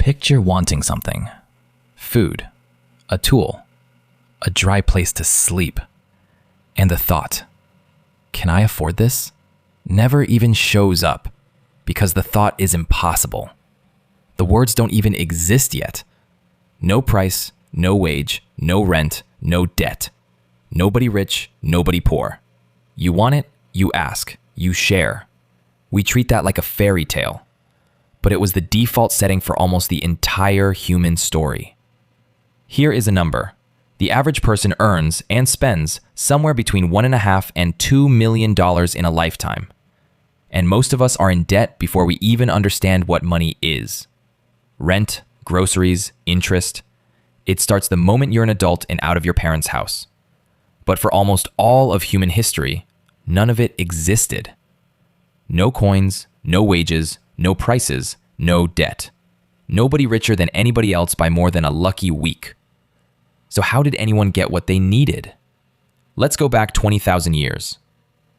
Picture wanting something. Food, a tool, a dry place to sleep. And the thought, can I afford this? Never even shows up because the thought is impossible. The words don't even exist yet. No price, no wage, no rent, no debt. Nobody rich, nobody poor. You want it, you ask, you share. We treat that like a fairy tale. But it was the default setting for almost the entire human story. Here is a number. The average person earns and spends somewhere between $1.5 and $2 million in a lifetime. And most of us are in debt before we even understand what money is. Rent, groceries, interest. It starts the moment you're an adult and out of your parents' house. But for almost all of human history, none of it existed. No coins, no wages, no prices, no debt. Nobody richer than anybody else by more than a lucky week. So how did anyone get what they needed? Let's go back 20,000 years.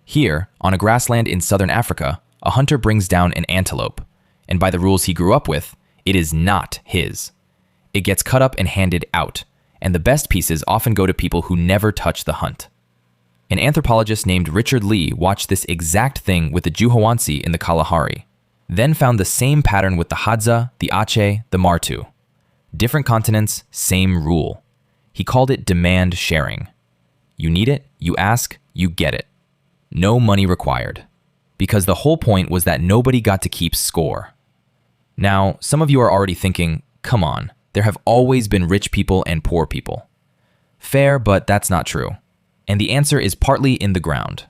Here, on a grassland in southern Africa, a hunter brings down an antelope, and by the rules he grew up with, it is not his. It gets cut up and handed out, and the best pieces often go to people who never touch the hunt. An anthropologist named Richard Lee watched this exact thing with the Juhawantsi in the Kalahari, then found the same pattern with the Hadza, the Aceh, the Martu. Different continents, same rule. He called it demand sharing. You need it, you ask, you get it. No money required. Because the whole point was that nobody got to keep score. Now, some of you are already thinking, come on, there have always been rich people and poor people. Fair, but that's not true. And the answer is partly in the ground.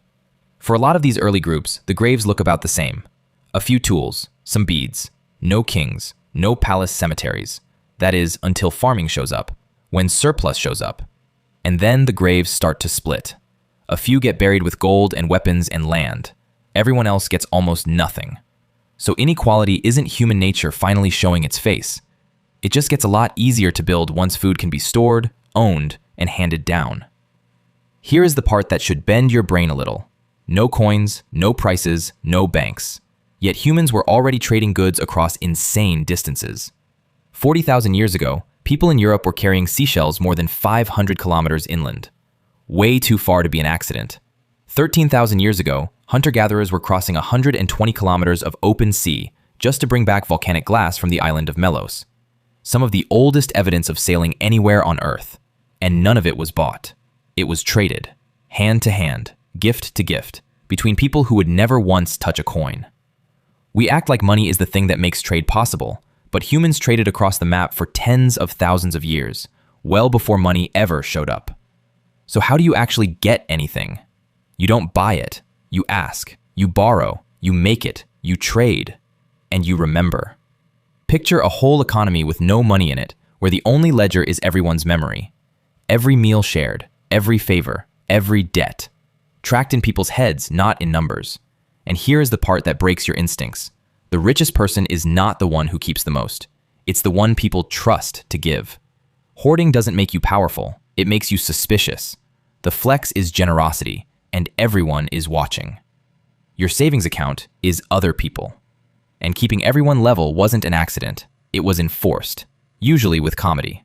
For a lot of these early groups, the graves look about the same. A few tools, some beads, no kings, no palace cemeteries. That is, until farming shows up, when surplus shows up. And then the graves start to split. A few get buried with gold and weapons and land. Everyone else gets almost nothing. So inequality isn't human nature finally showing its face. It just gets a lot easier to build once food can be stored, owned, and handed down. Here is the part that should bend your brain a little. No coins, no prices, no banks. Yet humans were already trading goods across insane distances. 40,000 years ago, people in Europe were carrying seashells more than 500 kilometers inland. Way too far to be an accident. 13,000 years ago, hunter-gatherers were crossing 120 kilometers of open sea just to bring back volcanic glass from the island of Melos. Some of the oldest evidence of sailing anywhere on Earth. And none of it was bought. It was traded, hand to hand, gift to gift, between people who would never once touch a coin. We act like money is the thing that makes trade possible, but humans traded across the map for tens of thousands of years, well before money ever showed up. So how do you actually get anything? You don't buy it. You ask, you borrow, you make it, you trade, and you remember. Picture a whole economy with no money in it, where the only ledger is everyone's memory. Every meal shared, every favor, every debt. Tracked in people's heads, not in numbers. And here is the part that breaks your instincts. The richest person is not the one who keeps the most. It's the one people trust to give. Hoarding doesn't make you powerful. It makes you suspicious. The flex is generosity, and everyone is watching. Your savings account is other people. And keeping everyone level wasn't an accident. It was enforced, usually with comedy.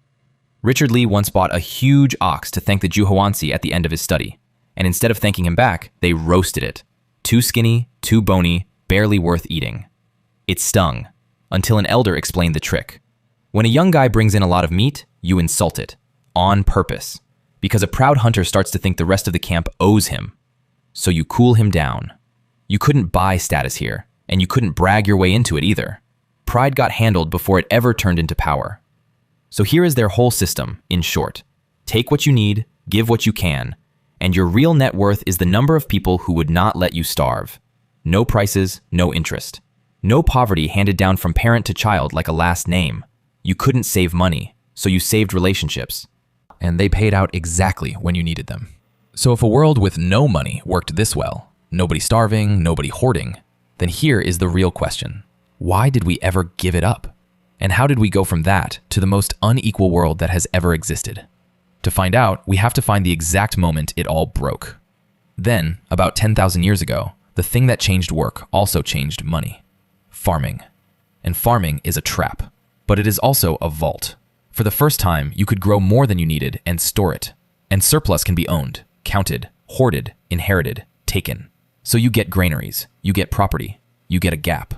Richard Lee once bought a huge ox to thank the Juhawantsi at the end of his study. And instead of thanking him back, they roasted it. Too skinny, too bony, barely worth eating. It stung, until an elder explained the trick. When a young guy brings in a lot of meat, you insult it, on purpose, because a proud hunter starts to think the rest of the camp owes him. So you cool him down. You couldn't buy status here, and you couldn't brag your way into it either. Pride got handled before it ever turned into power. So here is their whole system, in short. Take what you need, give what you can, and your real net worth is the number of people who would not let you starve. No prices, no interest. No poverty handed down from parent to child like a last name. You couldn't save money, so you saved relationships. And they paid out exactly when you needed them. So if a world with no money worked this well, nobody starving, nobody hoarding, then here is the real question. Why did we ever give it up? And how did we go from that to the most unequal world that has ever existed? To find out, we have to find the exact moment it all broke. Then, about 10,000 years ago, the thing that changed work also changed money. Farming. And farming is a trap. But it is also a vault. For the first time, you could grow more than you needed and store it. And surplus can be owned, counted, hoarded, inherited, taken. So you get granaries, you get property, you get a gap.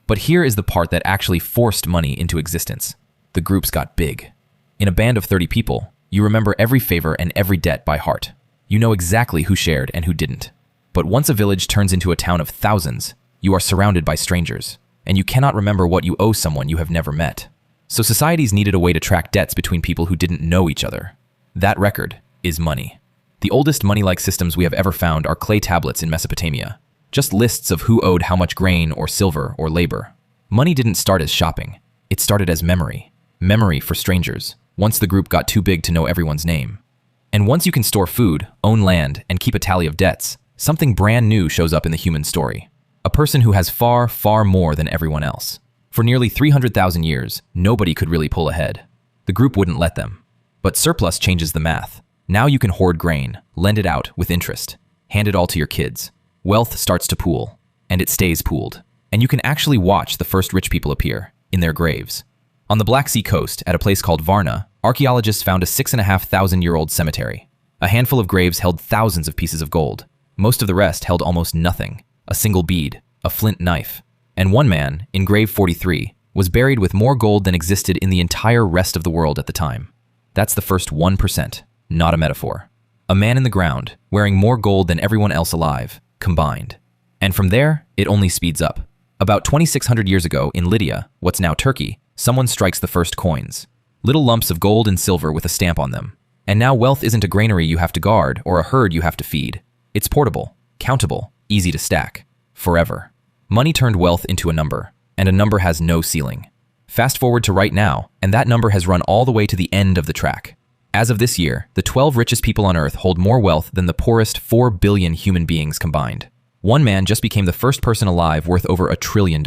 But here is the part that actually forced money into existence. The groups got big. In a band of 30 people, you remember every favor and every debt by heart. You know exactly who shared and who didn't. But once a village turns into a town of thousands, you are surrounded by strangers, and you cannot remember what you owe someone you have never met. So societies needed a way to track debts between people who didn't know each other. That record is money. The oldest money-like systems we have ever found are clay tablets in Mesopotamia, just lists of who owed how much grain or silver or labor. Money didn't start as shopping. It started as memory. Memory for strangers, once the group got too big to know everyone's name. And once you can store food, own land, and keep a tally of debts, something brand new shows up in the human story. A person who has far, far more than everyone else. For nearly 300,000 years, nobody could really pull ahead. The group wouldn't let them. But surplus changes the math. Now you can hoard grain, lend it out with interest, hand it all to your kids. Wealth starts to pool, and it stays pooled. And you can actually watch the first rich people appear, in their graves. On the Black Sea coast, at a place called Varna, archaeologists found a 6,500-year-old cemetery. A handful of graves held thousands of pieces of gold. Most of the rest held almost nothing. A single bead, a flint knife. And one man, in grave 43, was buried with more gold than existed in the entire rest of the world at the time. That's the first 1%, not a metaphor. A man in the ground, wearing more gold than everyone else alive, combined. And from there, it only speeds up. About 2,600 years ago, in Lydia, what's now Turkey, someone strikes the first coins. Little lumps of gold and silver with a stamp on them. And now wealth isn't a granary you have to guard or a herd you have to feed. It's portable, countable, easy to stack. Forever. Money turned wealth into a number, and a number has no ceiling. Fast forward to right now, and that number has run all the way to the end of the track. As of this year, the 12 richest people on Earth hold more wealth than the poorest 4 billion human beings combined. One man just became the first person alive worth over $1 trillion.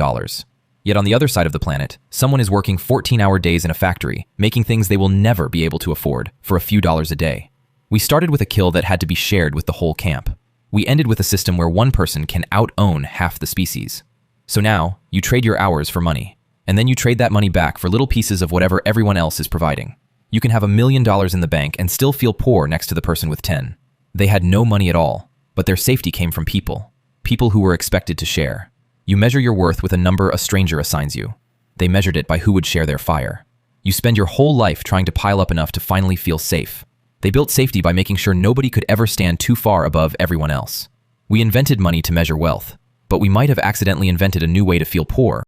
Yet on the other side of the planet, someone is working 14-hour days in a factory, making things they will never be able to afford for a few dollars a day. We started with a kill that had to be shared with the whole camp. We ended with a system where one person can out-own half the species. So now, you trade your hours for money, and then you trade that money back for little pieces of whatever everyone else is providing. You can have $1 million in the bank and still feel poor next to the person with 10. They had no money at all, but their safety came from people who were expected to share. You measure your worth with a number a stranger assigns you. They measured it by who would share their fire. You spend your whole life trying to pile up enough to finally feel safe. They built safety by making sure nobody could ever stand too far above everyone else. We invented money to measure wealth, but we might have accidentally invented a new way to feel poor